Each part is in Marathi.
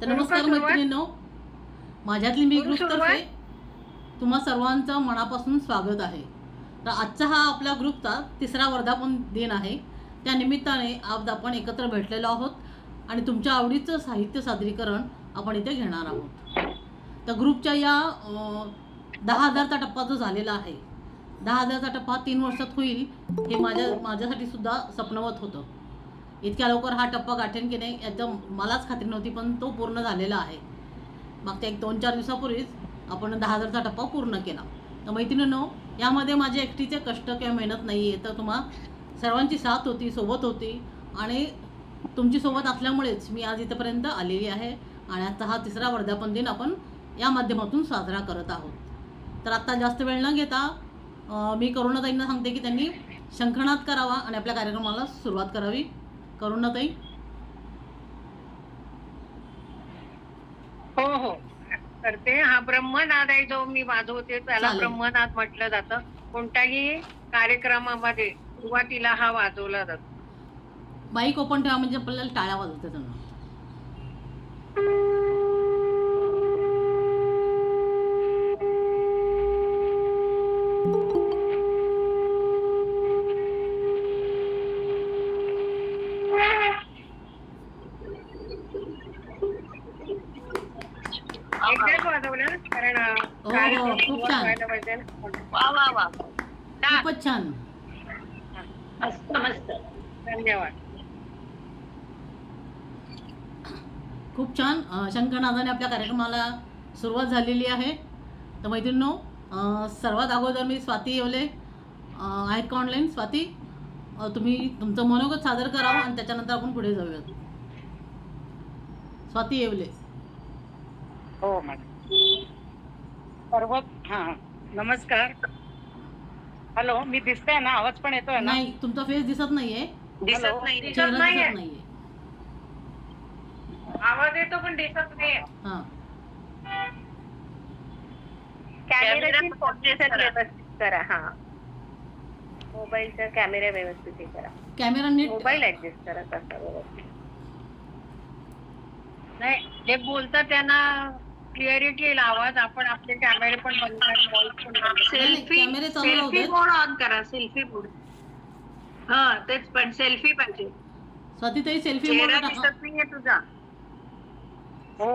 तर नमस्कार मैत्रिणींनो, माझ्यातली मी ग्रुपतर्फे तुम्हा सर्वांचं मनापासून स्वागत आहे. तर आजचा हा आपल्या ग्रुपचा तिसरा वर्धापन दिन आहे. त्या निमित्ताने आज आपण एकत्र भेटलेलो आहोत आणि तुमच्या आवडीचं साहित्य सादरीकरण आपण इथे घेणार आहोत. तर ग्रुपच्या या 10,000चा टप्पा जो झालेला आहे, 10,000चा टप्पा 3 वर्षात होईल हे माझ्यासाठी सुद्धा स्वप्नवत होतं. इतक्या लवकर हा टप्पा गाठेन की नाही याचं मलाच खात्री नव्हती, पण तो पूर्ण झालेला आहे. मागच्या 1-2-4 दिवसापूर्वीच आपण 10,000चा टप्पा पूर्ण केला. तर मैत्रिणींनो, यामध्ये माझे एकटीचे कष्ट किंवा मेहनत नाही आहे, तर तुम्हा सर्वांची साथ होती, सोबत होती आणि तुमची सोबत असल्यामुळेच मी आज इथपर्यंत आलेली आहे आणि आता हा तिसरा वर्धापन दिन आपण या माध्यमातून साजरा करत आहोत. तर आता जास्त वेळ न घेता मी करुणाताईंना सांगते की त्यांनी शंखनाद करावा आणि आपल्या कार्यक्रमाला सुरुवात करावी. करुणाताई. हो हो करते. हा ब्रह्मनाद आहे जो मी वाजवते त्याला चालेल. ब्रह्मनाद म्हटलं जातं. कोणत्याही कार्यक्रमामध्ये सुरुवातीला हा वाजवला जातो. माईक ओपन ठेवा म्हणजे आपल्याला टाळ्या वाजवते त्यांना. एकदाच वाजवलं कारण कार्यक्रम खूप सुरुवात छान. व्हायला पाहिजे ना. वा वा वा खूपच छान. मस्त मस्त. धन्यवाद. खूप छान. शंखनादाने आपल्या कार्यक्रमाला सुरुवात झालेली आहे. तर मैत्रिणींनो, सर्वात अगोदर मी स्वाती येवले आहेत का ऑनलाईन? स्वाती, तुम्ही तुमचं मनोगत सादर करावं आणि त्याच्यानंतर आपण पुढे जाऊयात. स्वाती येवले. हो सर्व नमस्कार. हॅलो, मी दिसते ना? आवाज पण येतोय ना? नाही, तुमचा फेस दिसत नाहीये. दिसत चेहरा दिसत नाहीये. आवाज येतो पण दिसत नाही. हां, कॅमेराची पोर्ट्रेट व्यवस्थित करा. हा, मोबाईलचा कॅमेरा व्यवस्थित करा. कॅमेरा नीट. मोबाईल ऍडजस्ट करा तसा व्यवस्थित. नाही, जे बोलतात त्यांना क्लिअरिटी येईल आवाज. आपण आपले कॅमेरे पण बंद करा, व्हॉइस पण बंद करा. कॅमेरे चालू राहू सेल्फी देत. मोड ऑन करा. सेल्फी मोड. हा, तेच पण सेल्फी पाहिजे. स्वाती ताई, सेल्फी चेहरा मोड टाका. दिसत नाहीये तुझा. हो,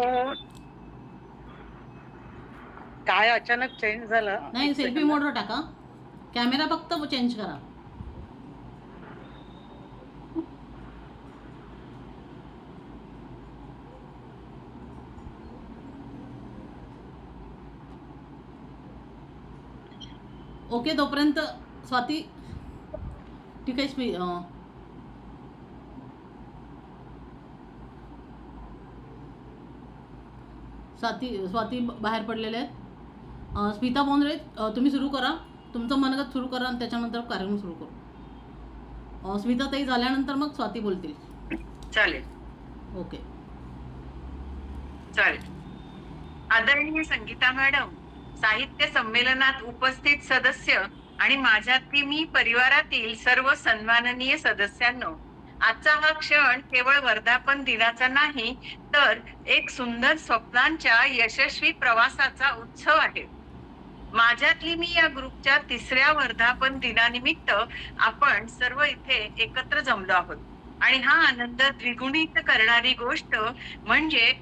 काय अचानक चेंज झालं? नाही, सेल्फी मोडवर टाका. कॅमेरा फक्त चेंज करा. ओके, तोपर्यंत स्वाती ठीक आहे. स्वाती बाहेर पडलेले आहेत. स्मिता बोंद्रे, तुम्ही सुरू करा. तुमचं मनगत सुरू करा आणि त्याच्यानंतर कार्यक्रम सुरू करू. स्मिता ताई झाल्यानंतर मग स्वाती बोलतील. चालेल ओके. चालेल. आदरणीय संगीता मॅडम, साहित्य संमेलनात उपस्थित सदस्य आणि माझ्यातली मी परिवारातील सर्व सन्माननीय सदस्यांनो, आजचा हा क्षण केवळ वर्धापन दिनाचा नाही, तर एक सुंदर स्वप्नांच्या यशस्वी प्रवासाचा उत्सव आहे. माझ्यातली मी या ग्रुपच्या तिसऱ्या वर्धापन दिनानिमित्त आपण सर्व इथे एकत्र जमलो आहोत आणि हा आनंद द्विगुणित करणारी गोष्ट म्हणजे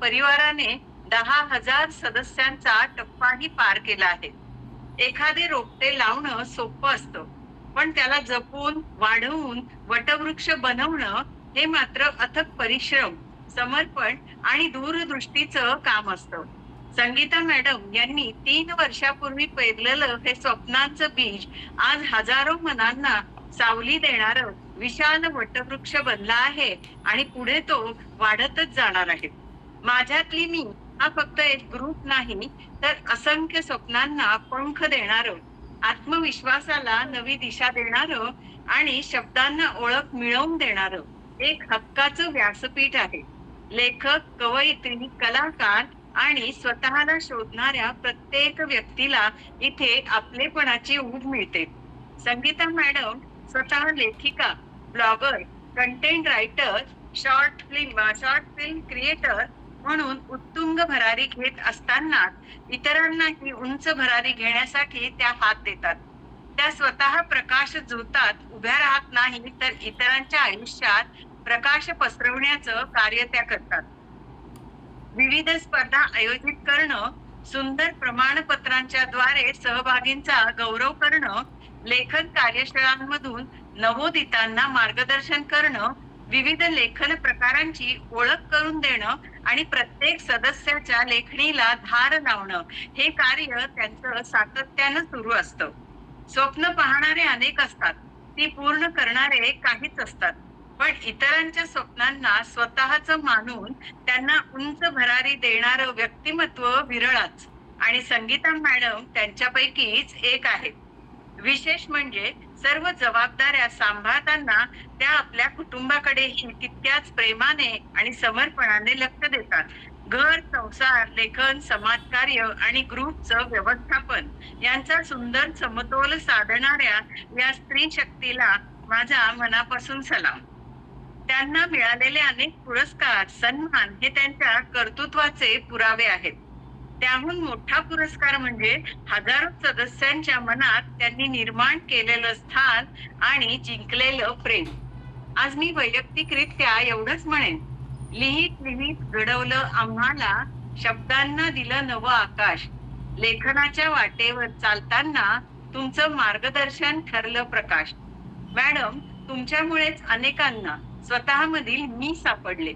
परिवाराने 10,000 सदस्यांचा टप्पाही पार केला आहे. एखादे रोपटे लावणं सोपं असतं, पण त्याला जपून वाढवून वटवृक्ष बनवणं हे मात्र अथक परिश्रम, समर्पण आणि दूरदृष्टीचं काम असतं. संगीता मॅडम यांनी 3 वर्षापूर्वी पेरलेलं हे स्वप्नांचं बीज आज हजारो मनांना सावली देणारं विशाल वटवृक्ष बनला आहे आणि पुढे तो वाढतच जाणार आहे. माझ्यातली मी हा फक्त एक ग्रुप नाही, तर असंख्य स्वप्नांना पंख देणारं, आत्मविश्वासाला नवी दिशा देणारं आणि शब्दांना ओळख मिळवून देणारं एक हक्काचं व्यासपीठ आहे. लेखक, कवयित्री, कलाकार आणि स्वतःला शोधणाऱ्या प्रत्येक व्यक्तीला इथे आपलेपणाची ऊब मिळते. संगीता मॅडम स्वतः लेखिका, blogger, content writer, short film creator म्हणून उत्तुंग भरारी घेत असताना इतरांनाही उंच भरारी घेण्यासाठी त्या हात देतात. त्या स्वतः प्रकाश झोतात उभ्या राहत नाही, तर इतरांच्या आयुष्यात प्रकाश पसरवण्याचं कार्य त्या करतात. विविध स्पर्धा आयोजित करणं, सुंदर प्रमाणपत्रांच्या द्वारे सहभागींचा गौरव करणं, लेखन कार्यशाळांमधून नवोदितांना मार्गदर्शन करणं, विविध लेखन प्रकारांची ओळख करून देणं आणि प्रत्येक सदस्याच्या लेखणीला धार लावणं हे कार्य त्यांचं सातत्यानं सुरू असतं. स्वप्न पाहणारे अनेक असतात, ती पूर्ण करणारे काहीच असतात. पण इतरांच्या स्वप्नांना स्वतःच मानून त्यांना उंच भरारी देणारं व्यक्तिमत्व विरळच, आणि संगीता मॅडम त्यांच्यापैकीच एक आहेत. विशेष म्हणजे सर्व जबाबदाऱ्या सांभाळताना त्या आपल्या कुटुंबाकडेही तितक्याच प्रेमाने आणि समर्पणाने लक्ष देतात. घर, संसार, लेखन, समाजकार्य आणि ग्रुपचं व्यवस्थापन यांचा सुंदर समतोल साधणाऱ्या या स्त्री शक्तीला माझा मनापासून सलाम. त्यांना मिळालेले अनेक पुरस्कार, सन्मान हे त्यांच्या कर्तृत्वाचे पुरावे आहेत. त्याहून मोठा पुरस्कार म्हणजे हजारो सदस्यांच्या मनात त्यांनी निर्माण केलेलं स्थान आणि जिंकलेलं प्रेम. आज मी वैयक्तिकरित्या एवढंच म्हणेन, लिहित लिहित घडवलं आम्हाला, शब्दांना दिलं नवं आकाश. लेखनाच्या वाटेवर चालताना तुमचं मार्गदर्शन ठरलं प्रकाश. मॅडम, तुमच्यामुळेच अनेकांना स्वतःमधील मी सापडले.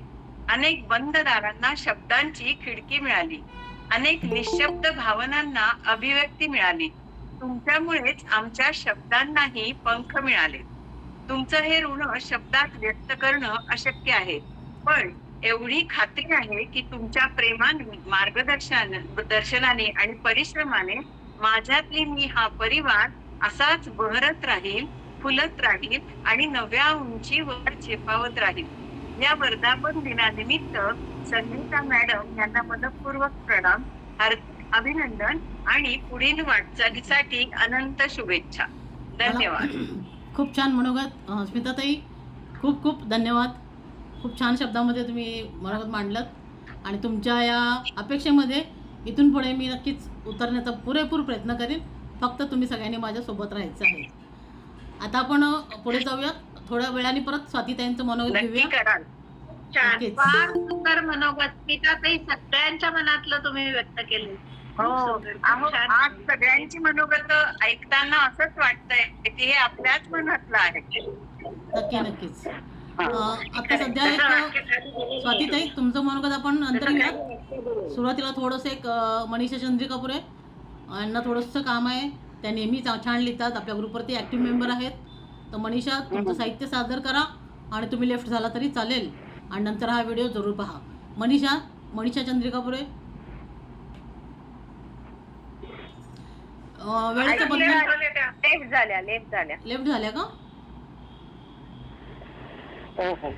अनेक बंद दारांना शब्दांची खिडकी मिळाली. अनेक निशब्द भावनांना अभिव्यक्ती मिळाली. तुमच्यामुळेच आमच्या शब्दांनाही पंख मिळाले. तुमचं हे ऋण शब्दात व्यक्त करणं अशक्य आहे, पण एवढी खात्री आहे की तुमच्या प्रेमाने, दर्शनाने आणि परिश्रमाने माझ्यातली मी हा परिवार असाच बहरत राहील, फुलत राहील आणि नव्या उंचीवर झेपावत राहील. या वर्धापन दिनानिमित्त संगीता मॅडम यांना मनपूर्वक प्रणाम, हार्दिक अभिनंदन आणि पुढील वाटचालीसाठी अनंत शुभेच्छा. धन्यवाद. खूप छान मनोगत स्मिताताई, खूप खूप धन्यवाद. खूप छान शब्दामध्ये तुम्ही मनोगत मांडलत आणि तुमच्या या अपेक्षेमध्ये इथून पुढे मी नक्कीच उतरण्याचा पुरेपूर प्रयत्न करेन. फक्त तुम्ही सगळ्यांनी माझ्यासोबत राहायचं आहे. आता आपण पुढे जाऊया. थोड्या वेळाने परत स्वातीताईंचं मनोगत घेऊया. कराल. छान, नक्कीच. फार सुंदर मनोगत स्मिताताई, सगळ्यांच्या मनातलं तुम्ही व्यक्त केले. हो, अहो, आज सगळ्यांची मनोगत ऐकताना असंच वाटतंय की हे आपल्याच मनातलं आहे. नक्की नक्कीच. आता सध्या एक स्वातीताई, तुमचं मनोगत आपण नंतर घेऊयात. सुरुवातीला थोडंसं एक मनीषा चंद्रिकापुरे यांना थोडंसं काम आहे. त्या नेहमी छान लिहितात, आपल्या ग्रुपवरती ॲक्टिव्ह मेंबर आहेत. तर मनीषा, तुमचं साहित्य सादर करा आणि तुम्ही लेफ्ट झाला तरी चालेल आणि नंतर हा व्हिडिओ जरूर पहा. मनीषा चंद्रिकापुरे, वेळेचं बंधन. लेफ्ट झाल्या का? हो हो,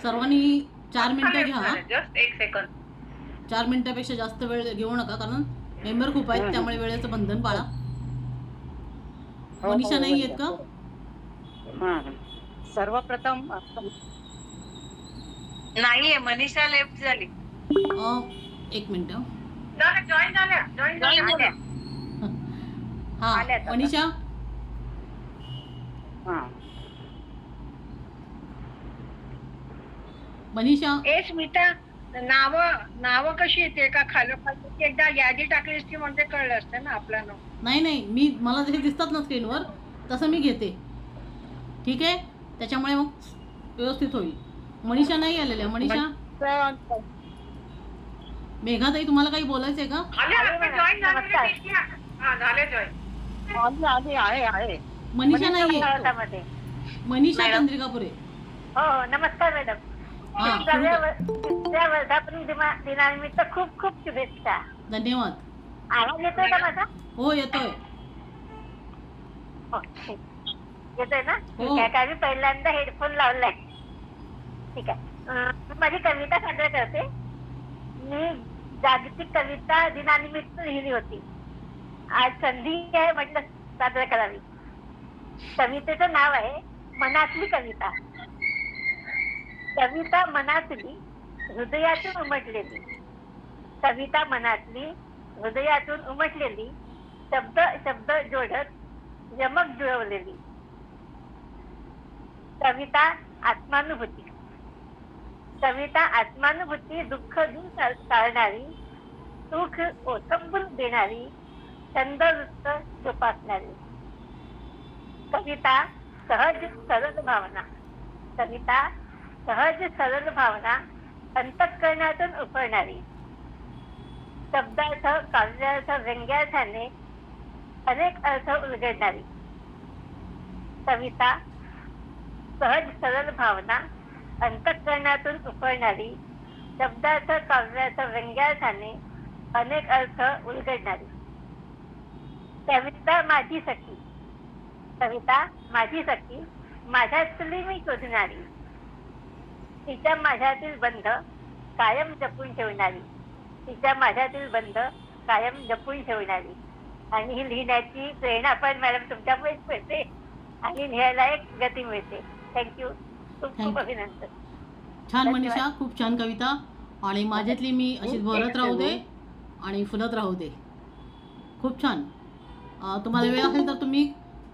सर्वांनी 4 मिनिटं घ्या. Just 1 second. 4 मिनिटापेक्षा जास्त वेळ घेऊ नका, कारण मेंबर खूप आहेत, त्यामुळे वेळेचं बंधन पाळा. मनीषा नाही येत का? सर्वप्रथम नाहीये, मनीषा लेफ्ट झाली. 1 मिनिट. जॉईन झाल्या. हा, मनीषा. मनीषा, ए स्मिता, नाव कशी येते का खालोखाल एकदा यादी टाकली असती म्हणजे कळलं असतं ना आपलं नाव. नाही, मला जसे दिसतात ना स्क्रीनवर तसं मी घेते. ठीक आहे, त्याच्यामुळे मग व्यवस्थित होईल. मनीषा नाही आलेल्या. मनीषा. मेघाताई, तुम्हाला काही बोलायचं आहे का? मनीषा नाहीये. मनीषा चंद्रिकापुरे. हो, नमस्कार मॅडम. त्या वर्धापन दिनानिमित्त खूप खूप शुभेच्छा. धन्यवाद. आवाज येतोय का माझा? हो, येतोय. येतोय ना? ठीक आहे. काय मी पहिल्यांदा हेडफोन लावलाय. ठीक आहे. माझी कविता सादर करते. मी जागतिक कविता दिनानिमित्त लिहिली होती. आज संधी आहे म्हटलं सादर करावी. कवितेचं नाव आहे मनातली कविता. कविता मनातली हृदयातून उमटलेली कविता मनातली हृदयातून उमटलेली शब्द शब्द जोडत यमक जुळवलेली कविता आत्मानुभूती कविता आत्मानुभूती दुःख दूर टाळणारी सुख ओसंबून देणारी छंद वृत्त जोपासणारी कविता सहज सरळ भावना कविता सहज सरळ भावना अंतःकरणातून उफळणारी शब्दार्थ काव्यार्थ व्यंग्यार्थाने अनेक अर्थ उलगडणारी कविता सहज सरळ भावना अंतःकरणातून उफळणारी शब्दार्थ काव्यार्थ व्यंग्यार्थाने अनेक अर्थ उलगडणारी कविता माझी सखी कविता माझी सखी माझ्यातली मी शोधणारी तिच्या माझ्यातील बंध कायम जपून ठेवणारी तिच्या माझ्यातील बंध कायम जपून ठेवणारी आणि ही लिहिण्याची प्रेरणा पण मॅडम तुमच्यामुळेच मिळते आणि लिहायला एक गती मिळते. थँक्यू. खूप खूप अभिनंदन. छान मनीषा, खूप छान कविता. आणि माझ्यातली मी अशीच भरत राहू दे आणि फुलत राहू दे. खूप छान. तुम्हाला वेळ असेल तर तुम्ही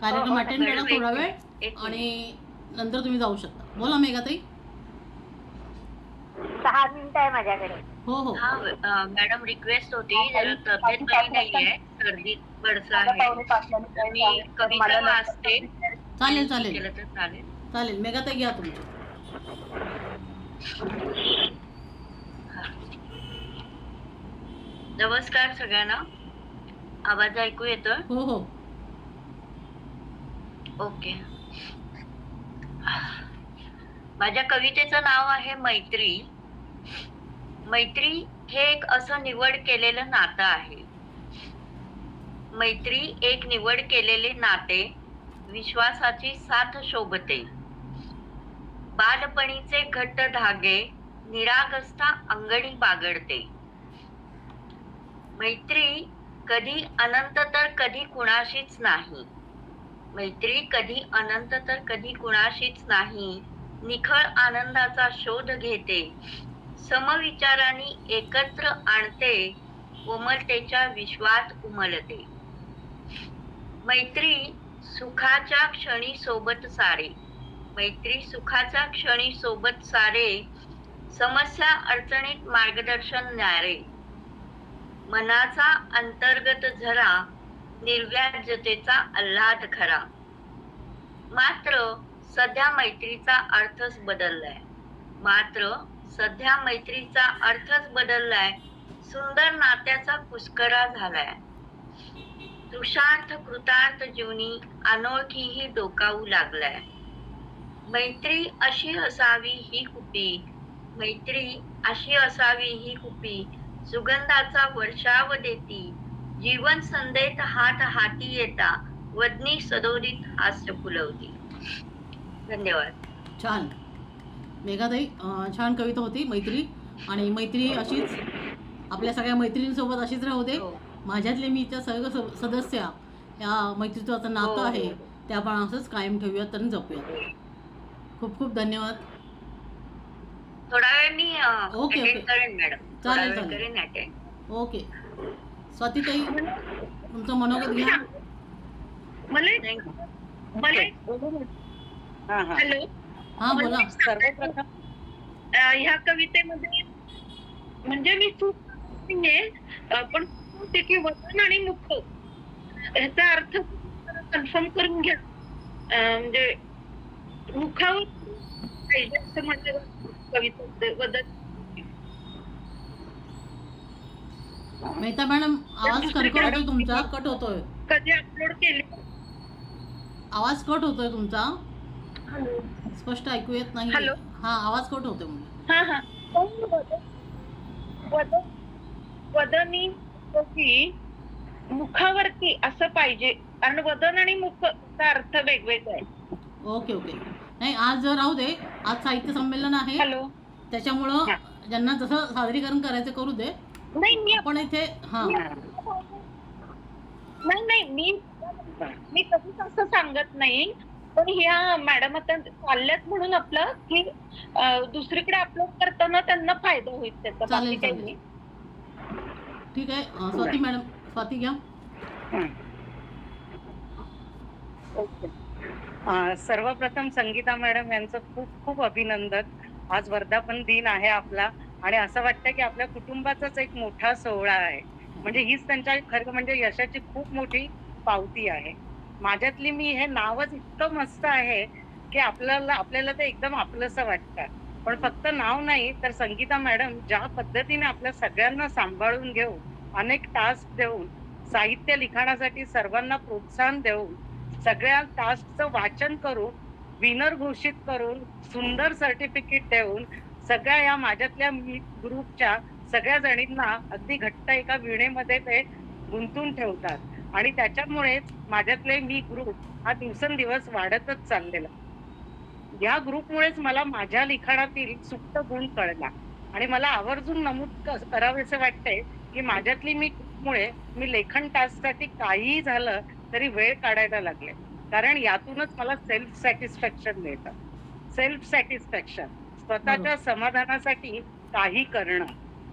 कार्यक्रम अटेंड करा थोडा वेळ आणि नंतर तुम्ही जाऊ शकता. बोला मेघाताई. 6 मिनिटं आहे माझ्याकडे. हो हो मॅडम रिक्वेस्ट होती, जरा तब्येत बरी नाहीये, सर्दी पडसा आहे, मी कविता वाचते. चालेल चालेल केलं तर चालेल. चालेल. मेघाताई घ्या तुमची. नमस्कार सगळ्यांना. आवाज ऐकू येतोय? हो हो ओके. माझ्या कवितेचं नाव आहे मैत्री. मैत्री हे एक असं निवड केलेलं नातं आहे. मैत्री एक निवड केलेले नाते, विश्वासाची साथ शोभते. बालपणीचे घट्ट धागे निरागसता अंगणी बागडते. मैत्री कधी अनंत तर कधी कुणाशीच नाही. मैत्री कधी अनंत तर कधी कुणाशीच नाही. निखळ आनंदाचा शोध घेते. समविचारांनी एकत्र आणते. कोमलतेच्या विश्वात उमलते. मैत्री सुखाच्या क्षणी सोबत सारे. मैत्री सुखाच्या क्षणी सोबत सारे. समस्या अडचणीत मार्गदर्शन न्यारे. मनाचा अंतर्गत झरा, निर्व्याजतेचा आल्हाद खरा. मात्र सध्या मैत्रीचा अर्थच बदललाय. मात्र सध्या मैत्रीचा अर्थच बदललाय. सुंदर नात्याचा कुस्करा झालाय. तृषार्थ कृतार्थ जीवनी अनोळखीही डोकावू लागलाय. मैत्री अशी असावी ही कुपी. मैत्री अशी असावी ही कुपी. सुगंधाचा वर्षाव देती. जीवन संदेत हात हाती येता. वदनी सदोदित हास्य फुलवती. धन्यवाद. छान मेघाताई. छान कविता होती मैत्री. आणि मैत्री अशीच आपल्या सगळ्या मैत्रिणींसोबत अशीच राहू दे. माझ्यातले मीच्या सगळं सदस्य या मैत्रीत्वाचं नातं आहे ते आपण असंच कायम ठेवूयात आणि जपूयात. खूप खूप धन्यवाद. थोडा वेळ मी ओके, अटेंड ओके. करेन मॅडम. चालेल, चालेल. करेन अटेंड. ओके. स्वातीताई तुमचं मनोगत घ्या. हॅलो. हां बोला. सर्वप्रथम ह्या कवितेमध्ये म्हणजे मी चूक पण ते की वचन आणि मुख ह्याचा अर्थ कन्फर्म करून घ्या. म्हणजे मुखावर पाहिजे असं माझ्या कवितेबद्दल. मेहता मॅडम आवाज खरखर होतोय तुमचा. कट होतोय. कधी अपलोड केले? आवाज कट होतोय तुमचा. स्पष्ट ऐकू येत नाही. हॅलो. हा आवाज कट होतोय म्हणजे. हा. वदनी मुखावरती असं पाहिजे. आणि वदन आणि मुखचा अर्थ वेगवेगळा आहे. Okay okay. नाही आज राहू दे. आज साहित्य संमेलन आहे. हॅलो. त्याच्यामुळं ज्यांना जसं सादरीकरण करायचं करू दे. नाही मी पण इथे हा नाही मी कधीच असं सांगत नाही. पण ह्या मॅडम आता चालल्यात म्हणून आपलं की दुसरीकडे अपलोड करताना त्यांना फायदा होईल त्याचा, बाकी चालेल काही चालेल नाही. ठीक आहे. स्वाती मॅडम, स्वाती घ्या. ओके. सर्वप्रथम संगीता मॅडम यांचं खूप खूप अभिनंदन. आज वर्धापन दिन आहे आपला आणि असं वाटतं की आपल्या कुटुंबाचाच एक मोठा सोहळा आहे. म्हणजे हीच त्यांच्या खरं म्हणजे यशाची खूप मोठी पावती आहे. माझ्यातली मी हे नावच इतकं मस्त आहे की आपल्याला ते एकदम आपलंसं वाटतं. पण फक्त नाव नाही तर संगीता मॅडम ज्या पद्धतीने आपल्या सगळ्यांना सांभाळून घेऊन, अनेक टास्क देऊन, साहित्य लिखाणासाठी सर्वांना प्रोत्साहन देऊन, सगळ्या टास्कचं वाचन करून, विनर घोषित करून, सुंदर सर्टिफिकेट देऊन, सगळ्या या माझ्यातल्या मी ग्रुपच्या सगळ्या जणींना अगदी घट्ट एका विणेमध्ये ते गुंतून ठेवतात आणि त्याच्यामुळेच माझ्यातले मी ग्रुप हा दिवसेंदिवस वाढतच चाललेला. या ग्रुपमुळेच मला माझ्या लिखाणातील सुप्त गुण कळला आणि मला आवर्जून नमूद करावेसे वाटते की माझ्यातली मी ग्रुपमुळे मी लेखन टास्कसाठी काहीही झालं तरी वेळ काढायला लागले. कारण यातूनच मला सेल्फ सॅटिस्फॅक्शन मिळतं. सेल्फ सॅटिस्फॅक्शन, स्वतःच्या समाधानासाठी काही करणं.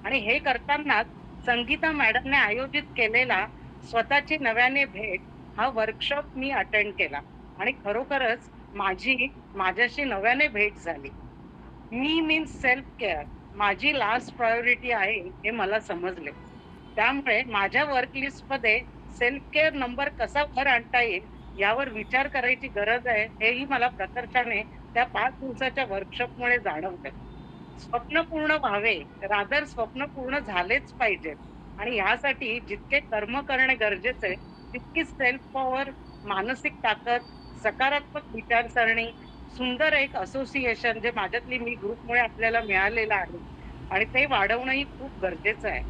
आणि हे करतानाच संगीता मॅडमने आयोजित केलेला स्वतःची नव्याने भेट हा वर्कशॉप मी अटेंड केला आणि खरोखरच माझ्याशी नव्याने भेट झाली. मी मीन्स सेल्फ केअर माझी लास्ट प्रायोरिटी आहे हे मला समजले. त्यामुळे माझ्या वर्क लिस्ट मध्ये सेल्फ केअर नंबर कसा वर आणता येईल यावर विचार करायची गरज आहे हेही मला प्रकर्षाने त्या 5 दिवसाच्या वर्कशॉपमुळे जाणवलं. स्वप्न पूर्ण व्हावे, रादर स्वप्न पूर्ण झालेच पाहिजेत आणि यासाठी जितके कर्म करणे गरजेचे आहे तितकी सेल्फ पॉवर, मानसिक ताकद, सकारात्मक विचारसरणी, सुंदर एक असोसिएशन जे माझ्यातली मी ग्रुपमुळे आपल्याला मिळालेलं आहे आणि ते वाढवणंही खूप गरजेचं आहे.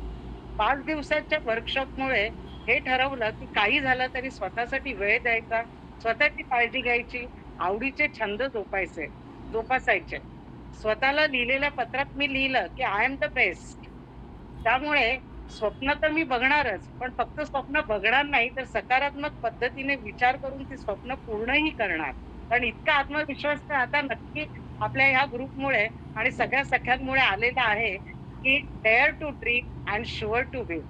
5 दिवसाच्या वर्कशॉपमुळे हे ठरवलं की काही झालं तरी स्वतःसाठी वेळ द्यायचा, स्वतःची काळजी घ्यायची, आवडीचे छंद जोपासायचे. स्वतःला लिहिलेल्या पत्रात मी लिहिलं की आय एम द बेस्ट. त्यामुळे स्वप्न तर मी बघणारच, पण फक्त स्वप्न बघणार नाही तर सकारात्मक पद्धतीने विचार करून ती स्वप्न पूर्णही करणार. कारण इतका आत्मविश्वास तर आता नक्की आपल्या ह्या ग्रुपमुळे आणि सगळ्या सख्यांमुळे आलेला आहे की dare to dream and sure to win.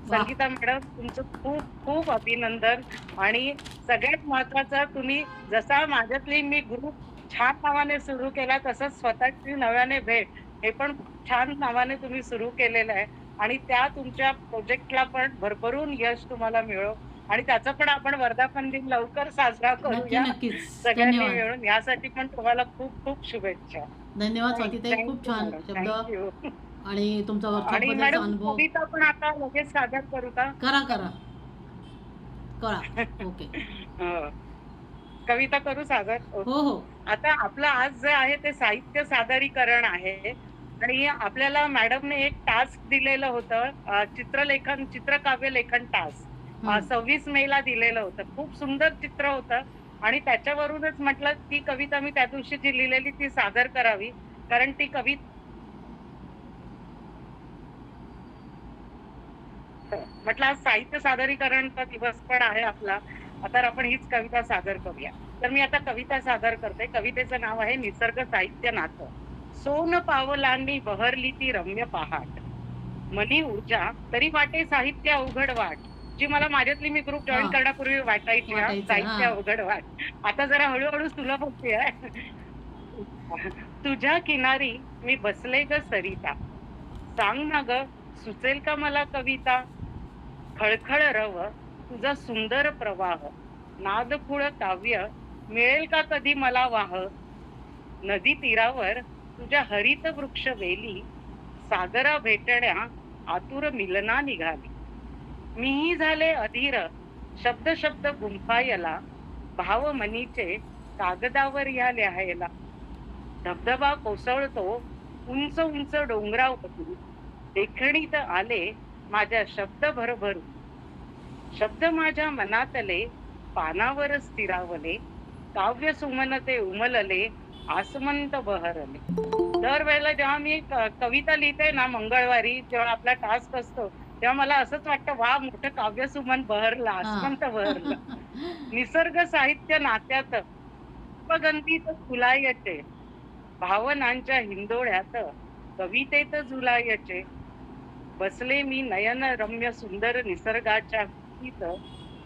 Sangeeta madam तुमचं खूप खूप अभिनंदन. आणि सगळ्यात महत्वाचं, तुम्ही जसा माझ्यातली मी ग्रुप छान नावाने सुरू केला तसंच स्वतःची नव्याने भेट हे पण छान नावाने तुम्ही सुरू केलेलं आहे आणि त्या तुमच्या प्रोजेक्टला पण भरभरून यश तुम्हाला मिळो आणि त्याचा पण आपण वर्धापन दिन लवकर साजरा करूया नक्कीच. सगळ्यांनी धन्यवाद. मिळून. यासाठी पण तुम्हाला खूप खूप शुभेच्छा. धन्यवाद स्वातीताई, खूप छान शब्द आणि तुमचा वर्कशॉप आणि बद्दलचा मॅडम अनुभव. कविता पण आता लगेच सादर करू का? करा ओके. कविता करू सादर? हो. आता आपलं आज जे आहे ते साहित्य सादरीकरण आहे आणि आपल्याला मॅडमने एक टास्क दिलेलं होतं, चित्रकाव्य लेखन टास्क 26 मेला दिलेलं होतं. खूप सुंदर चित्र होतं आणि त्याच्यावरूनच म्हटलं ती कविता मी त्या दिवशी जी लिहिलेली ती सादर करावी. कारण ती कविता म्हटलं आज साहित्य सादरीकरणचा दिवस पण आहे आपला, तर आपण हीच कविता सादर करूया. तर मी आता कविता सादर करते. कवितेचं नाव आहे निसर्ग साहित्य नातं. सोन पावलांनी बहरली ती रम्य पहाट, मनी ऊर्जा तरी वाटे साहित्य अवघड वाट. जी मला माझ्यातली मी ग्रुप जॉईन करण्यापूर्वी वाटायची साहित्य अवघड वाट, आता जरा हळूहळू सुलभ होते आहे. तुझ्या किनारी मी बसले ग सरिता, सांग ना ग सुचेल का मला कविता. खळखळ रव तुझा सुंदर प्रवाह, नादफुळ काव्य मिळेल का कधी मला वाह. नदी तीरावर तुझ्या हरित वृक्ष वेली, सागरा भेटण्या आतुर मिलना निघाली. मीही झाले अधीर शब्द शब्द गुंफायला, भाव मनीचे कागदावर या लिहायला. धबधबा कोसळतो उंच उंच डोंगरावरून, देखणीत आले माझ्या शब्द भरभरून. शब्द माझ्या मनातले पानावर स्थिरावले, काव्य सुमनते उमलले आसमंत बहरले. दरवेळेला जेव्हा मी कविता लिहिते ना मंगळवारी, जेव्हा आपला टास्क असतो तेव्हा मला असंच वाटतं वा मोठं काव्य सुमन बहरलं, आसमंत बहरलं. निसर्ग साहित्य नात्यात पुष्पगंधीत फुलायचे, भावनांच्या हिंदोळ्यात कवितेत झुलायचे. बसले मी नयन रम्य सुंदर निसर्गाच्या कुशीत,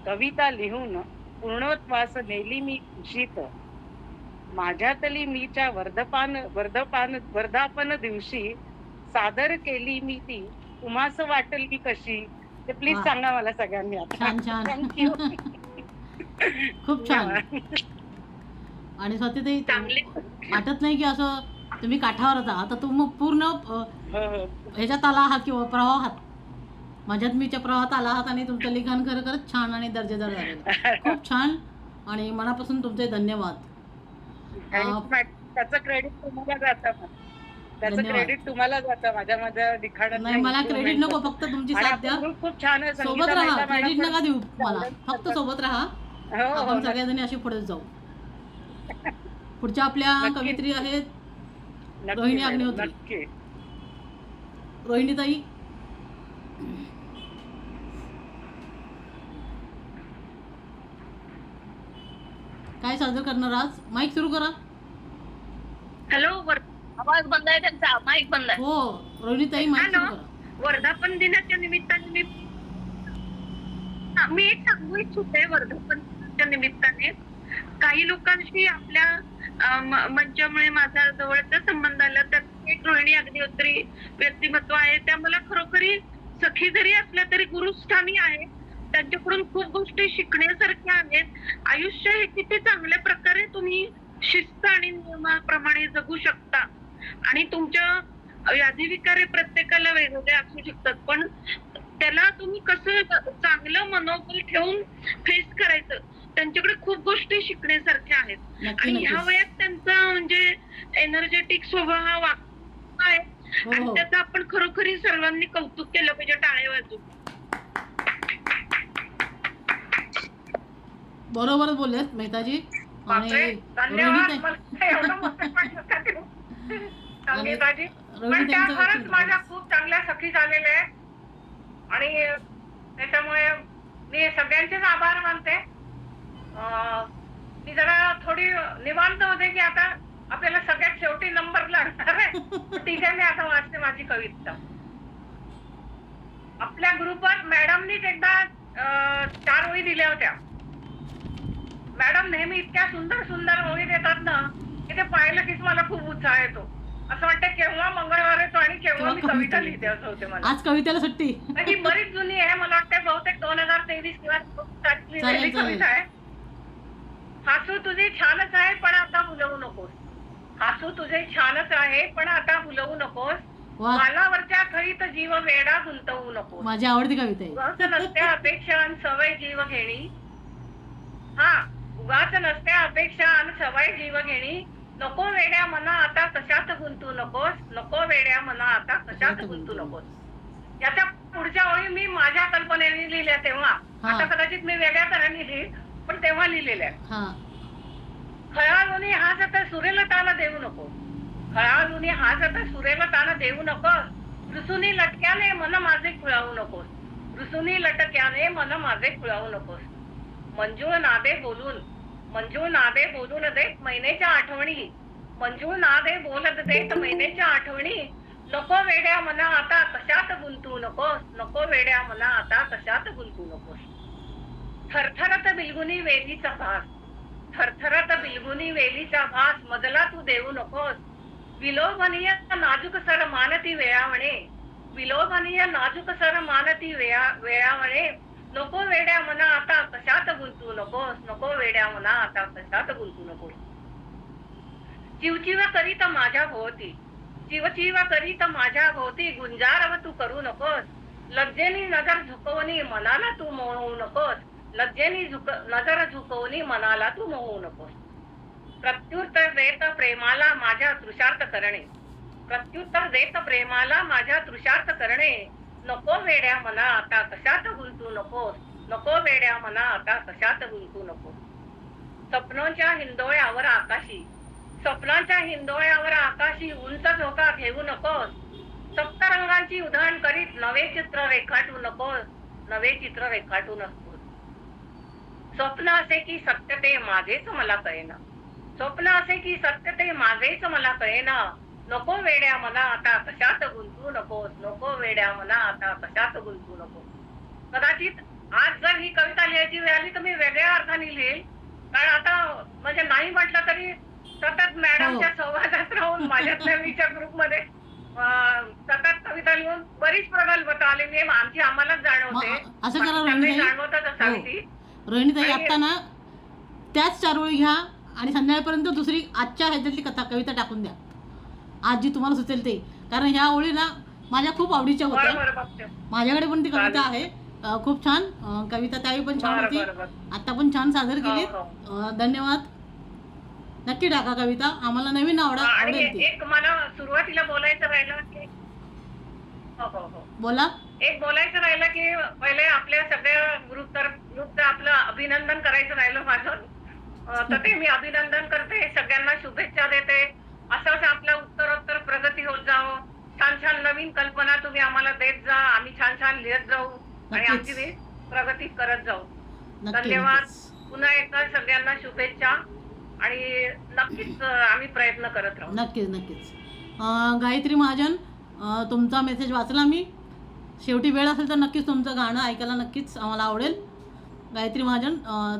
कविता लिहून पूर्णत्वास नेली मी खुशीत. माझ्यातली मीच्या वर्धापन दिवशी सादर केली मी ती, तुम्हास वाटली कशी. ते प्लीज वा. सांगा मला सगळ्यांनी आता. छान छान थँक्यू. खूप छान. आणि स्वातीताई चांगली वाटत नाही की असं तुम्ही काठावरच आहात, तर तुम्ही पूर्ण ह्याच्यात आला आहात किंवा प्रवाहात, माझ्यात मीच्या प्रवाहात आला आहात आणि तुमचं लिखाण खरंच छान आणि दर्जेदार झालेलं. खूप छान आणि मनापासून तुमचे धन्यवाद. त्याचं क्रेडिट तुम्हाला जातं, त्याचं धन्यवाद. क्रेडिट तुम्हाला जातं. माझ्या लिखाणात नाही, मला क्रेडिट नको, फक्त तुमची आणि साथ आपलं द्या. group खूप छान आहे. सोबत संगीता राहा, मेहता क्रेडिट मॅडम नका देऊ मला, पण- फक्त सोबत राहा. हो, हो, आपण सगळ्याजणी अशी पुढे जाऊ. पुढच्या आपल्या नक्की. कवित्री आहेत नक्की रोहिणी मॅडम, अग्निहोत्री. नक्की. रोहिणीताई. काय सादर करणार आज? माईक सुरू करा. हॅलो, आवाज बंद आहे त्यांचा, माईक बंद आहे. हो रोहिणीताई, माईक सुरू हॅलो. करा. वर्धापन दिनाच्या निमित्ताने मी एक सांगू इच्छिते. वर्धापन दिनाच्या निमित्ताने काही लोकांशी आपल्या मंचामुळे माझा जवळचा संबंध आला. तर एक रोहिणी अग्निहोत्री व्यक्तिमत्व आहे, त्या मला खरोखरी सखी जरी असल्या तरी गुरुस्थानी आहे. त्यांच्याकडून खूप गोष्टी शिकण्यासारख्या आहेत. आयुष्य हे किती चांगल्या प्रकारे तुम्ही शिस्त आणि नियमाप्रमाणे जगू शकता. आणि तुमच्या व्याधी विकार प्रत्येकाला वेगवेगळे असू शकतात, पण त्याला तुम्ही कसं चांगलं मनोबल ठेवून फेस करायचं, त्यांच्याकडे खूप गोष्टी शिकण्यासारख्या आहेत. नक्की आणि ह्या नक्की. वयात त्यांचा म्हणजे एनर्जेटिक स्वभाव हा आहे. हो आणि हो, त्याचं आपण खरोखरी सर्वांनी कौतुक केलं पाहिजे, टाळ्या वाजून. बरोबर बोललेत मेहताजी. आणि बापरे, धन्यवाद. रोहिणीताई, मला एवढं मोठं पण देऊ. संगीताजी, पण त्या रोहिणीताईंचं खरंच वकील. माझ्या खूप चांगल्या सखी झालेल्या आहे. आणि त्याच्यामुळे मी सगळ्यांचेच आभार मानते. मी जरा थोडी निवांत होते की आता आपल्याला सगळ्यात शेवटी नंबर लागणार आहे. ठीक आहे, मी आता वाचते माझी कविता. आपल्या ग्रुपवर मॅडमनीच एकदा 4 ओळी दिल्या होत्या. मॅडम नेहमी इतक्या सुंदर सुंदर ओळी देतात ना की ते पाहिलं कीच मला खूप उत्साह येतो. असं वाटतं केव्हा मंगळवार येतो आणि केव्हा मी कविता लिहिते, असं होते मला. आज कवितेला सुट्टी. ही बरीच जुनी आहे, मला वाटतं बहुतेक 2023 किंवा 24 लिहिलेली चालेल. कविता आहे. हसू तुझे छानच आहे पण आता भुलवू नकोस. हसू तुझे छानच आहे पण आता भुलवू नकोस. वा, मालावरच्या खरीत जीव वेडा गुंतवू नकोस. माझी आवडती कविता आहे. उगाच नसत्या अपेक्षा आणि सवय जीव घेणी. हा, उगाच नसत्या अपेक्षा आणि सवय जीव घेणी. नको वेड्या मना आता कशात गुंतू नकोस. नको वेड्या मना आता कशात गुंतू नकोस. याच्या पुढच्या ओळी मी माझ्या कल्पनेने लिहिल्या तेव्हा. हा. आता कदाचित मी वेगळ्या तऱ्हेने लिहिली, पण तेव्हा लिहिलेल्या. हा, खळाळूनी हाच आता सुरेला ताना देऊ नको. खळाळूनी हाच आता सुरेला ताना देऊ नकोस. रुसुनी लटक्याने मन माझे खुळावू नकोस. रुसुनी लटक्याने मन माझे खुळावू नकोस. मंजूळ नादे बोलून देत महिन्याच्या आठवणी. मंजूळ नादे बोलत देत महिन्याच्या आठवणी. नको वेड्या मना आता कशात गुंतू नकोस. नको वेड्या मना आता कशात गुंतू नकोस. थरथरत बिलगुनी वेलीचा भास. थरथरत बिलगुनी वेलीचा भास मजला तू देऊ नकोस. विलोभनीय नाजूक सर मानती वेळावणे. विलोभनीय नाजूक सर मानती वेळावणे. नको वेड्या मना आता कशात गुंतू नकोस. नको वेड्या मना आता कशात गुंतू नकोस. चिवचिव करीत माझ्या भोवती. चिवचिव करीत माझ्या भोवती गुंजारव तू करू नकोस. लज्जेनी नजर झुकवणी मनाला तू मोहू नकोस. लज्जेनी नजर झुकवणी मनाला तू मोहू नकोस. प्रत्युत्तर देत प्रेमाला माझ्या तृषार्थ करणे. प्रत्युत्तर देत प्रेमाला माझ्या तृषार्थ करणे. नको वेड्या मना आता कशात गुंतू नकोस. नको वेड्या मना आता कशात गुंतू नकोस. स्वप्नांच्या हिंदोळ्यावर आकाशी. स्वप्नांच्या हिंदोळ्यावर आकाशी उंच झोका घेऊ नकोस. सप्तरंगांची उधळण करीत नवे चित्र रेखाटू नकोस. नवे चित्र रेखाटू नकोस. स्वप्न असे की सत्य ते माझेच मला कळेना. स्वप्न असे की सत्य ते माझेच मला कळेना. नको वेड्या मना आता कशात गुंतू नकोस. नको वेड्या मना आता कशात गुंतू नको. कदाचित आज जर ही कविता लिहायची वेळ आली तर मी वेगळ्या अर्थाने लिहिल. कारण आता म्हणजे नाही म्हटलं तरी सतत मॅडमच्या संवादात राहून माझ्यातल्या मीच्या ग्रुपमध्ये सतत कविता लिहून बरीच प्रगल्भता आलेली आहे. आमची आम्हालाच जाणवते. असं करा त्यांनाही रोहिणीताई. जाणवतच असावी ती. रोहिणीताई आणि- आत्ता ना त्याच चारोळी घ्या आणि संध्याकाळपर्यंत दुसरी आजच्या ह्याच्यातली कविता टाकून द्या, आज जी तुम्हाला सुचेल ते. कारण ह्या ओळी ना माझ्या खूप आवडीच्या होत्या. बरं बघते. माझ्याकडे पण ती कविता चालेल. आहे, खूप छान कविता. त्यावेळी पण छान होती, बरं. आता पण छान सादर केली. हो, धन्यवाद. नक्की टाका कविता, आम्हाला नवीन आणि आवडेल ती. एक मला सुरुवातीला बोलायचं राहिलं की हो बोला. एक बोलायचं राहिलं की पहिले आपल्या सगळ्या ग्रुपचं आपलं अभिनंदन करायचं राहिलं माझं. तर ते मी अभिनंदन करते, सगळ्यांना शुभेच्छा देते. असंच आपलं उत्तरोत्तर प्रगती होत जावं. छान छान नवीन कल्पना तुम्ही आम्हाला देत जा, आम्ही छान छान लिहित जाऊ आणि नक्कीच. आमची प्रगती करत जाऊ. नक्की धन्यवाद. नक्कीच. पुन्हा एकदा सगळ्यांना शुभेच्छा आणि नक्कीच आम्ही प्रयत्न करत राहू. नक्कीच नक्कीच. गायत्री महाजन, तुमचा मेसेज वाचला मी. शेवटी वेळ असेल तर नक्कीच तुमचं गाणं ऐकायला नक्कीच आम्हाला आवडेल. गायत्री महाजन,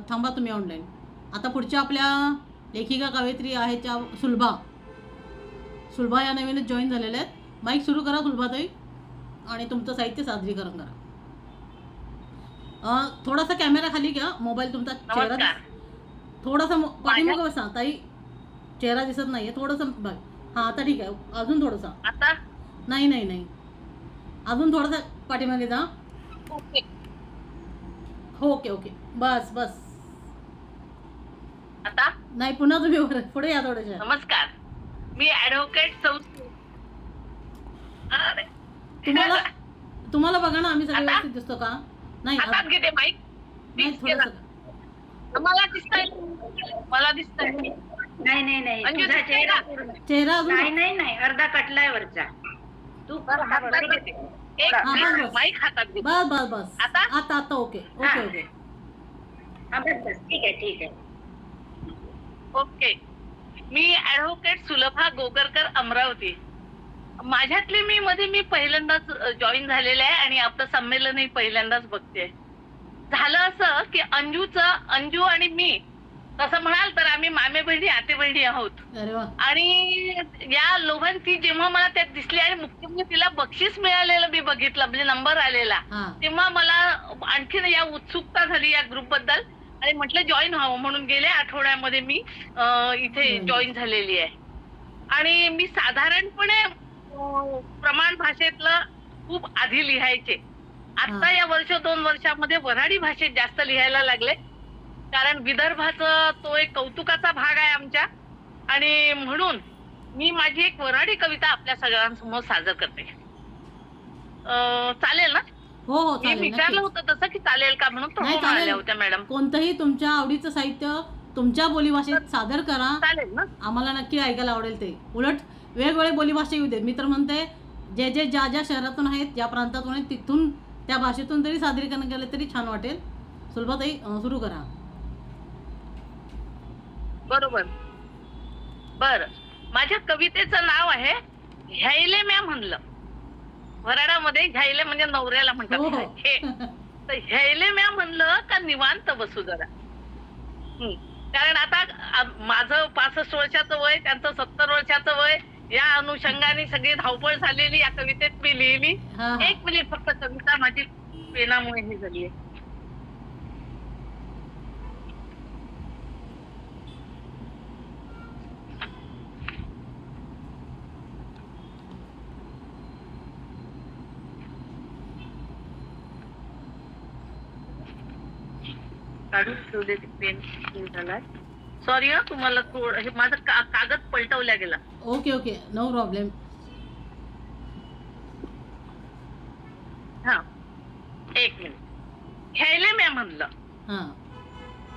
थांबा तुम्ही ऑनलाईन. आता पुढच्या आपल्या लेखिका कवयित्री आहेत त्या सुलभा या नवीनच जॉईन झालेल्या आहेत. माईक सुरू करा सुलभाताई आणि तुमचं साहित्य सादरीकरण करा. थोडासा कॅमेरा खाली घ्या, मोबाईल तुमचा चेहरा थोडासा पाठीमागं बसा ताई, चेहरा दिसत नाहीये. थोडंसं बघ. हां आता ठीक आहे. अजून थोडंसं. आता नाही अजून थोडंसं पाठीमागे जा. ओके. ओके बस. आता नाही पुन्हा तुम्ही पुढे या थोड्याशा. नमस्कार, मी ऍडव्होकेट तुम्हाला बघा ना आम्ही सगळे आता? व्यवस्थित दिसतो का? नाही हातात घेते माईक. नाही थोडंसं. मला दिसतंय, मला दिसतंय. नाही अंजू तुझा दिसतंय चेहरा का? पूर्ण. चेहरा अजून नाही अर्धा कटलाय वरचा. तू बरं, हातात घेते. एक हा, मिनिट, बस. माईक हातात घेते. बस. आता? आता ओके. हा, बस ठीक आहे. ओके. मी ऍडव्होकेट सुलभा गोगरकर, अमरावती. माझ्यातली मी पहिल्यांदाच जॉईन झालेले आहे आणि आपलं संमेलनही पहिल्यांदाच बघते. झालं असं की अंजू आणि मी तसं म्हणाल तर आम्ही मामे बहिणी आते बहिणी आहोत. अरे वा. आणि या लोभांती जेव्हा मला त्यात दिसली आणि मुख्य म्हणजे तिला बक्षीस मिळालेलं मी बघितलं, म्हणजे नंबर आलेला, हां तेव्हा मला आणखीन या उत्सुकता झाली या ग्रुप बद्दल आणि म्हटलं जॉईन व्हावं. म्हणून गेल्या आठवड्यामध्ये मी इथे जॉईन झालेली आहे. आणि मी साधारणपणे प्रमाण भाषेतलं खूप आधी लिहायचे. आता या दोन वर्षामध्ये वऱ्हाडी भाषेत जास्त लिहायला लागले. कारण विदर्भाचा तो एक कौतुकाचा भाग आहे आमच्या, आणि म्हणून मी माझी एक वऱ्हाडी कविता आपल्या सगळ्यांसमोर सादर करते. चालेल ना? हो मी चालेल. विचारलं नक्कीच. होतं तसं की चालेल का म्हणून, तर नाही, हो चालेल. म्हणाल्या होत्या मॅडम. कोणतंही तुमच्या आवडीचं साहित्य तुमच्या बोलीभाषेत सादर करा, चालेल ना? आम्हाला नक्की ऐकायला आवडेल ते. उलट वेगवेगळे बोलीभाषा येऊ देत. मी तर म्हणते ज्या शहरातून आहेत, ज्या प्रांतातून आहेत, तिथून त्या भाषेतून तरी सादरीकरण केलं तरी छान वाटेल. सुलभाताई सुरू करा. बरोबर. बर, माझ्या कवितेचं नाव आहे ह्यायले म्या म्हणलं. वराडामध्ये ह्यायले म्हणजे नवऱ्याला हो, म्हणतात. हे तर ह्यायले म्या म्हणलं का निवांत बसू जरा. कारण आता माझं 65 वर्षाचं वय, त्यांचं 70 वर्षाचं वय, या अनुषंगाने सगळी धावपळ झालेली या कवितेत मी लिहिली. हा. एक मिनिट फक्त, कविता माझी पेनामुळे ही झाली आहे. काढून ठेवले ते पेन झालाय. सॉरी हा, तुम्हाला थोडं हे माझं कागद पलटवल्या गेला. Okay no problem. हा, एक मिनिट. ह्यायले म्या म्हणलं, हां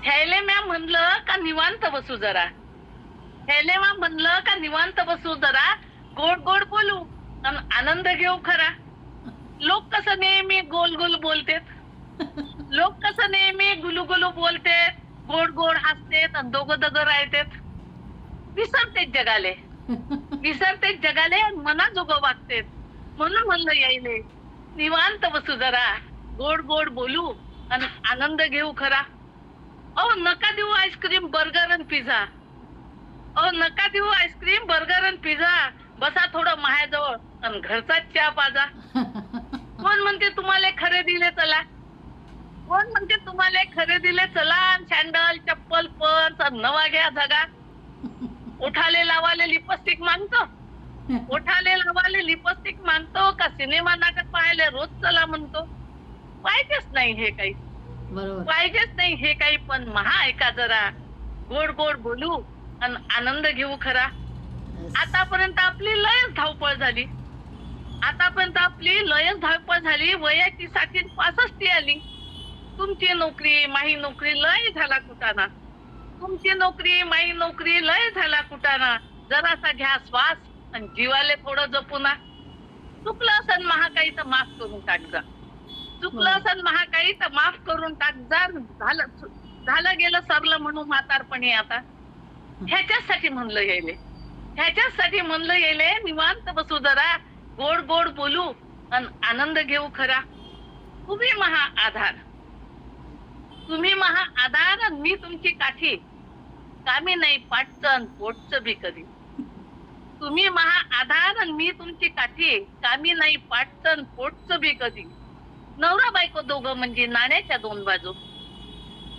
ह्यायले म्या म्हणलं का निवांत बसू जरा. ह्यायले म्या म्हणलं का निवांत बसू जरा, गोड गोड बोलू अन आनंद घेऊ खरा. लोक कसं नेहमी गोल गोल बोलतेत, लोक कसं नेहमी गुलू गुलू बोलतेत, गोड गोड हसतेत आणि दोघं दगं राहतेत. विसरतेच जगाले विसरतेच जगाले आणि मनाजोगं वागतेत. म्हणून म्हणलं यायले निवांत बसू जरा, गोड गोड बोलू आणि आनंद घेऊ खरा. अहो नका देऊ आईस्क्रीम बर्गर आणि पिझ्झा, अहो नका देऊ आईस्क्रीम बर्गर आणि पिझ्झा. बसा थोडं मायाजवळ आणि घरचाच चहा पाजा. कोण म्हणते तुम्हाला खरेदीले चला, कोण म्हणते तुम्हाला खरेदीले चला. सँडल चप्पल पर्स आणि नवा घ्या जगा. ओठाले लावाले लिपस्टिक मागतो, ओठाले लावाले लिपस्टिक मागतो का सिनेमा नाटक पाहायला रोज चला म्हणतो. पाहिजेच नाही हे काही, बरोबर. पाहिजेच नाही हे काही. पण महा ऐका जरा, गोड गोड बोलू आणि आनंद घेऊ खरा. आतापर्यंत आपली लयच धावपळ झाली, आतापर्यंत आपली लयच धावपळ झाली. वयाची 65 आली. तुमची नोकरी माही नोकरी लय झाला कुटाणा, तुमची नोकरी माही नोकरी लय झाला कुटाणा. जरासा घ्या श्वास आणि जीवाले थोडं जपू ना. चुकलं असन महाकाई तर माफ करून टाक जा, चुकलं असन महाकाई तर माफ करून टाक जा. झालं गेलं सरलं म्हणून म्हातारपणी आता. ह्याच्यासाठी म्हणलं यायले, ह्याच्यासाठी म्हणलं यायले निवांत बसू जरा, गोड गोड बोलू आणि आनंद घेऊ खरा. तुम्ही महा आधार, तुम्ही महा आधार आणि मी तुमची काठी. कामी नाही पाठचं पोटचं बी कधी. तुम्ही महा आधार आणि मी तुमची काठी. कामी नाही पाठचं पोटचं बी कधी. नवरा बायको दोघं म्हणजे नाण्याच्या दोन बाजू,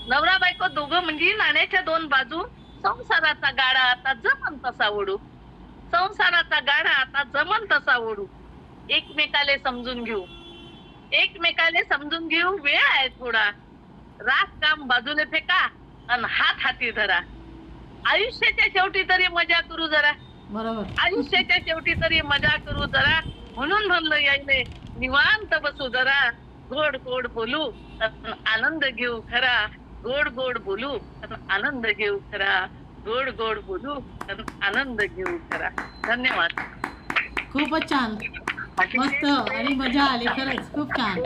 नवरा बायको दोघं म्हणजे नाण्याच्या दोन बाजू. संसाराचा गाडा आता जमन तसा ओढू, संसाराचा गाडा आता जमन तसा ओढू. एकमेकाले समजून घेऊ, एकमेकाले समजून घेऊ. वेळ आहे थोडा, राग काम बाजूला फेका आणि हात हाती धरा. आयुष्याच्या शेवटी तरी मजा करू जरा, बरोबर. आयुष्याच्या शेवटी तरी मजा करू जरा. म्हणून म्हणलं यायले निवांत बसू जरा, गोड गोड बोलू आणि आनंद घेऊ खरा. गोड गोड बोलू आणि आनंद घेऊ खरा, गोड गोड बोलू आणि आनंद घेऊ खरा. धन्यवाद. खूपच छान, मस्त आणि मजा आली खरंच. खूप छान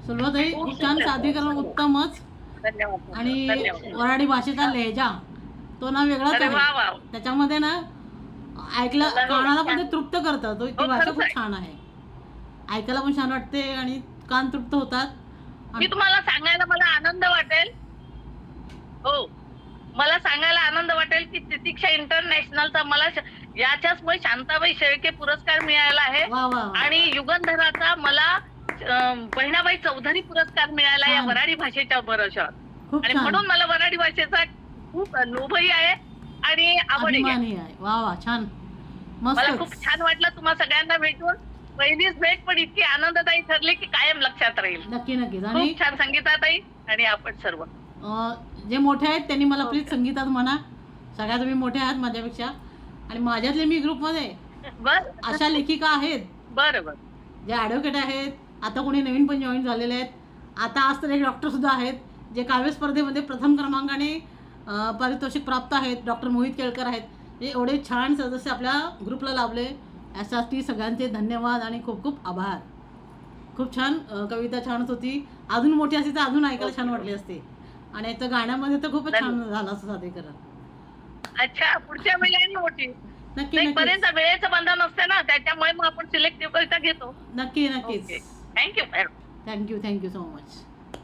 सुरुवातही खूप छान, सादरीकरण उत्तमच. धन्यवाद. आणि धन्यवाद. वऱ्हाडी भाषेचा लहेजा तो ना वेगळाच अरे वा वा. आहे. त्याच्यामध्ये ना ऐकलं कानाला पण ते तृप्त करतं. तो ती भाषा खूप छान आहे, ऐकायला पण छान वाटते आणि कान तृप्त होतात. मी तुम्हाला सांगायला मला आनंद वाटेल, हो मला सांगायला आनंद वाटेल की तितिक्षा इंटरनॅशनलचा मला याच्याचमुळे शांताबाई शेळके पुरस्कार मिळाला आहे. वा वा वा. आणि युगंधराचा मला बहिणाबाई चौधरी पुरस्कार मिळाला या छान. वऱ्हाडी भाषेच्या भरोशावर. खूप आणि छान, म्हणून मला वऱ्हाडी भाषेचा खूप लोभही आहे आणि आवडही आहे. अभिमानी आहे. वा वा, छान, मला मस्त. खूप छान वाटलं तुम्हा सगळ्यांना भेटून. पहिलीच भेट पण इतकी आनंददायी ठरली की कायम लक्षात राहील. नक्की नक्कीच. आणि खूप छान संगीताताई आणि आपण सर्व. जे मोठे आहेत त्यांनी मला प्लीज संगीतात म्हणा. सगळ्या तुम्ही मोठे आहात माझ्यापेक्षा. आणि माझ्यातले मी ग्रुपमध्ये बर अशा लेखिका आहेत बरं बरं. जे ॲडव्होकेट आहेत, आता कोणी नवीन पण जॉईन झालेले आहेत. आता आज तर एक डॉक्टर सुद्धा आहेत जे काव्य स्पर्धेमध्ये प्रथम क्रमांकाने पारितोषिक प्राप्त आहेत. डॉक्टर मोहित केळकर आहेत. हे एवढे छान सदस्य आपल्या ग्रुपला लाभले, यासाठी सगळ्यांचे धन्यवाद आणि खूप खूप आभार. खूप छान कविता छानच होती. अजून मोठी असती तर अजून ऐकायला छान वाटली असते. आणि तर गाण्यामध्ये तर खूपच छान झालं असं सादरीकरण. अच्छा, पुढच्या वेळेला मोठी नक्की नाही, नक्की पर्यंत वेळेचं बंधन असते ना, त्याच्यामुळे मग आपण सिलेक्टिव्ह कविता घेतो. नक्की नक्कीच. Thank you madam. Thank you so much.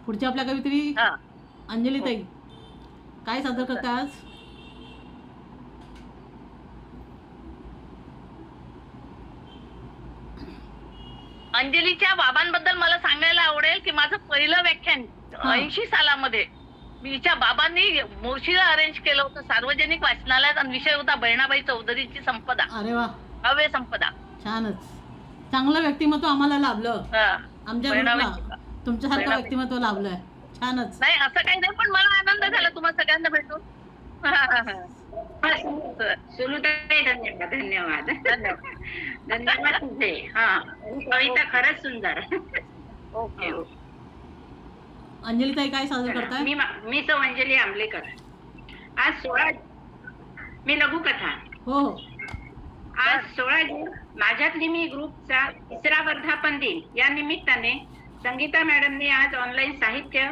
पुढच्या आपल्या कवित्री हा, अंजलीताई काय सादर करता आज? अंजलीच्या बाबांबद्दल मला सांगायला आवडेल की माझं पहिलं व्याख्यान 80 सालामध्ये हिच्या बाबांनी मोर्शीला अरेंज केलं होतं सार्वजनिक वाचनालयात आणि विषय होता बहिणाबाई चौधरीची संपदा, अरे वा, काव्य संपदा. छानच. चांगलं व्यक्तिमत्व आम्हाला लाभलं हा, आमच्या बहिणाबाई- ग्रुपला. तुमच्यासारखं व्यक्तिमत्व लाभलंय. छानच. नाही असं काही नाही, पण मला आनंद झाला तुम्हाला सगळ्यांना भेटून. सुनुताई धन्यवाद धन्यवाद धन्यवाद तुझे. हा, कविता खरंच सुंदर. ओके. अंजलीताई काय सादर करताय? मी सौ अंजली आंबलेकर. आज 16 मी लघुकथा. हो हो. आज 16 जून माझ्यातली मी ग्रुपचा 3रा वर्धापन दिन या निमित्ताने संगीता मॅडमने आज ऑनलाईन साहित्य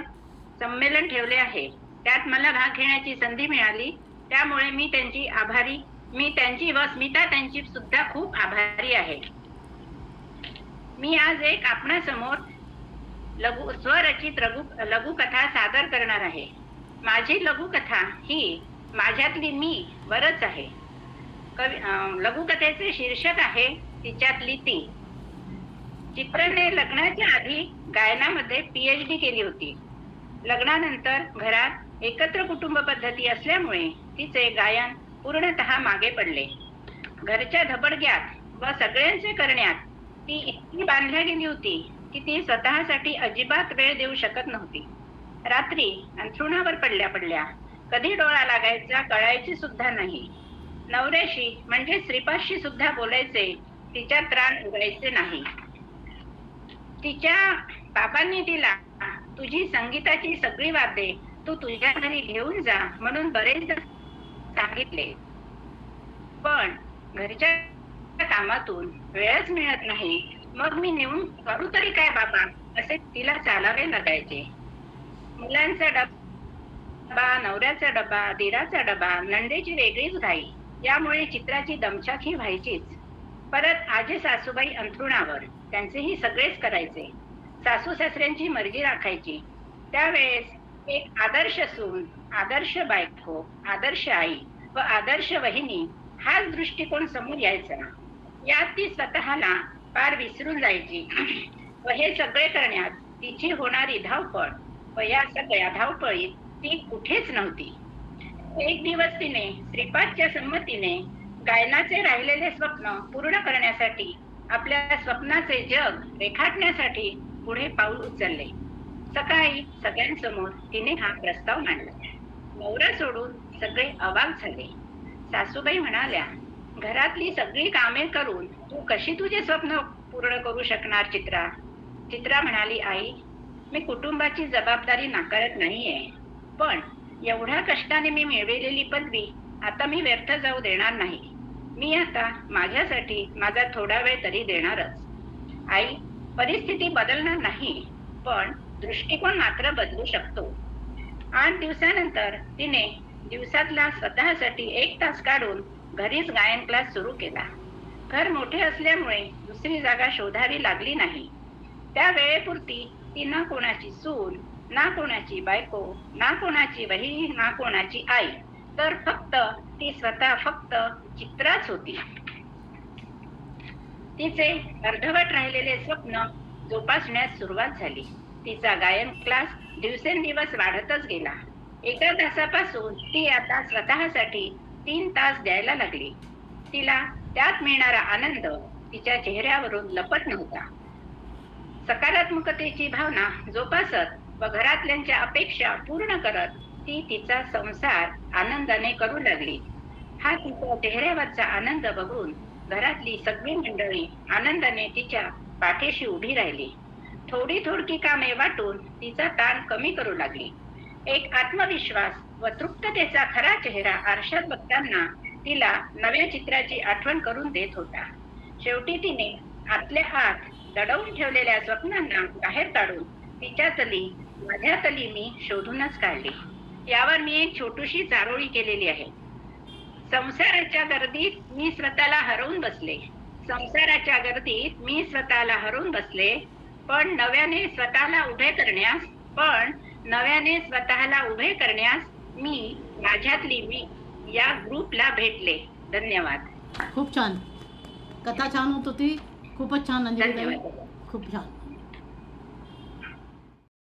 संमेलन ठेवले आहे. त्यात मला भाग घेण्याची संधी मिळाली, त्यामुळे मी त्यांची आभारी मी त्यांची व स्मिता त्यांची सुद्धा खूप आभारी आहे. मी आज एक आपणासमोर स्वरचित लघुकथा सादर करणार आहे. माझी लघुकथा ही माझ्यातली मी वरच आहे. लघुकथेचे शीर्षक आहे तिच्यातली ती. चित्राने लग्नाच्या आधी गायनामध्ये PhD केली होती. लग्नानंतर घरात एकत्र कुटुंब पद्धती असल्यामुळे तिचे गायन पूर्णतः मागे पडले. घरच्या धबडग्यात व सगळ्यांचे करण्यात ती इतकी बांधल्या गेली होती की ती स्वतःसाठी अजिबात वेळ देऊ शकत नव्हती. रात्री अंथरुणावर पडल्या पडल्या कधी डोळा लागायचा कळायची सुद्धा नाही. नवऱ्याशी म्हणजे श्रीपादशी सुद्धा बोलायचे तिच्या त्राण उगायचे नाही. तिच्या बाबांनी तिला तुझी संगीताची सगळी वाद्ये तू तुझ्या घरी घेऊन जा म्हणून बरेचदा सांगितले, पण घरच्या कामातून वेळच मिळत नाही. मग मी नेऊन करू तरी काय बाबा असे तिला चालावे लागायचे. मुलांचा डबा, नवऱ्याचा डबा, दिराचा डबा, नंदेची वेगळीच घाई, यामुळे चित्राची दमछाक ही व्हायचीच. परत आजी सासूबाई अंथरुणावर त्यांचेही सगळेच करायचे. सासू सासऱ्यांची मर्जी राखायची. त्यावेळेस एक आदर्श सून, आदर्श बायको, आदर्श आई व आदर्श वहिनी हाच दृष्टिकोन समोर यायचा. यात ती स्वतःला पार विसरून जायची व हे सगळे करण्यात तिची होणारी धावपळ व या सगळ्या धावपळीत ती कुठेच नव्हती. एक दिवस तिने श्रीपादच्या संमतीने गायनाचे राहिलेले स्वप्न पूर्ण करण्यासाठी, आपल्या स्वप्नाचे जग रेखाटण्यासाठी पुढे पाऊल उचलले. सकाळी सगळ्यांसमोर तिने हा प्रस्ताव मांडला. नवरा सोडून सगळे अवाक झाले. सासूबाई म्हणाल्या, घरातली सगळी कामे करून तू कशी तुझे स्वप्न पूर्ण करू शकणार चित्रा? चित्रा म्हणाली, आई, मी कुटुंबाची जबाबदारी नाकारत नाहीये, पण एवढ्या कष्टाने मी मिळवलेली पदवी आता मी व्यर्थ जाऊ देणार नाही. मी आता माझ्यासाठी माझा थोडा वेळ तरी देणारच. आई, परिस्थिती बदलणार नाही, पण दृष्टिकोन मात्र बदलू शकतो. 8 दिवसानंतर तिने दिवसातला स्वतःसाठी 1 तास काढून घरीच गायन क्लास सुरू केला. घर मोठे असल्यामुळे दुसरी जागा शोधावी लागली नाही. त्या वेळेपुरती ती ना कोणाची सून, ना कोणाची बायको, ना कोणाची बहीण, ना कोणाची आई, तर फक्त ती स्वतः फक्त चित्राच होती. तिचे अर्धवट राहिलेले स्वप्न जोपासण्यास सुरुवात झाली. तिचा गायन क्लास दिवसेंदिवस वाढतच गेला. 1 तासापासून ती आता स्वतःसाठी 3 तास द्यायला लागली. तिला त्यात मिळणारा आनंद तिच्या चेहऱ्यावरून लपत नव्हता. सकारात्मकतेची भावना जोपासत व घरातल्यांच्या अपेक्षा पूर्ण करत ती तिचा संसार आनंदाने करू लागली. हा तिच्या चेहऱ्यावरचा आनंद बघून घरातली सगळी मंडळी आनंदाने तिच्या पाठीशी उभी राहिली. थोडी थोडकी कामे वाटून तिचा ताण कमी करू लागली. एक आत्मविश्वास व तृप्ततेचा खरा चेहरा आरशात बघताना तिला नव्या चित्राची आठवण करून देत होता. शेवटी तिने आतल्या आत दडवून ठेवलेल्या स्वप्नांना बाहेर काढून तिच्यातली, माझ्यातली मी शोधूनच काढली. यावर मी एक छोटीशी चारोळी केलेली आहे. संसाराच्या गर्दीत मी स्वतःला हरवून बसले. संसाराच्या गर्दीत मी स्वतःला हरवून बसले, पण नव्याने स्वतःला उभे करण्यास मी, माझ्यातली मी या ग्रुपला भेटले. धन्यवाद. खूप छान कथा, छान होत होती. खूपच छान अंजली, धन्यवाद. खूप छान.